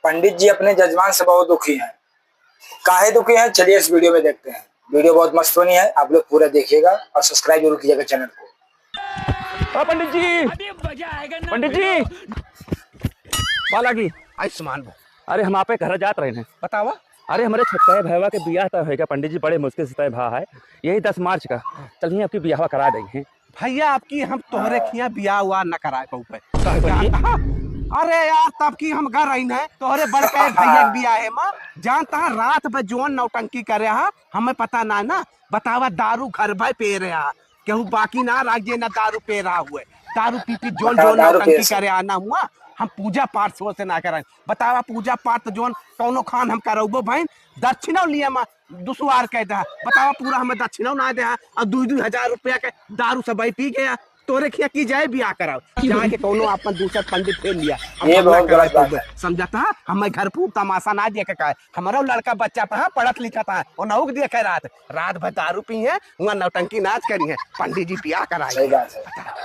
पंडित जी अपने जजमान से बहुत दुखी हैं। काहे दुखी हैं, चलिए इस वीडियो में देखते हैं। वीडियो बहुत मस्त होनी है, आप लोग पूरा देखिएगा और सब्सक्राइब जरूर कीजिएगा चैनल को। पंडित जी, पंडित जी, बाला की आयुष्मान भाई, अरे हम आपे घर जात रहे हैं। बतावा। अरे हमारे छत्ता भैया के बियाह तय है क्या पंडित जी? बड़े मुश्किल से तय भा है, यही 10 मार्च का। चलिए आपकी बियाह करा देंगे। भैया आपकी हम तोहरे खिया बियाह हुआ न कराए कहू पे। अरे यार तब की हम घर रही है तोहरे बड़के भैया के बियाह है माँ। जानता है रात भर जोन नौटंकी करे हा हमें पता ना ना। बतावा दारू घर भाई पे रहा केहू बाकी ना राज्य ना दारू पे रहा हुए। दारू पी पी जोन जोन नौटंकी करे आना हुआ। हम पूजा पाठ सो से ना करें। बतावा पूजा पाठ तो जोन कौनो खान हम करो भाई दक्षिणा लिए माँ दुसवार कह दे। बतावा पूरा हमें दक्षिणा ना दे और 2-2 हजार रुपया के दारू सब पी गया। तोरे खिया की जाए बियाह कराओ जाके कोनो अपन दूसरा पंडित फेर लिया। ये बहुत गलत बात है। समझता है हमें घर पूर तमाशा ना दिया का हमारा लड़का बच्चा था पढ़त लिखा था और नौक दिया रात रात भर दारू पी है वहाँ नौटंकी नाच करी है। पंडित जी बियाह कराए। सही बात है।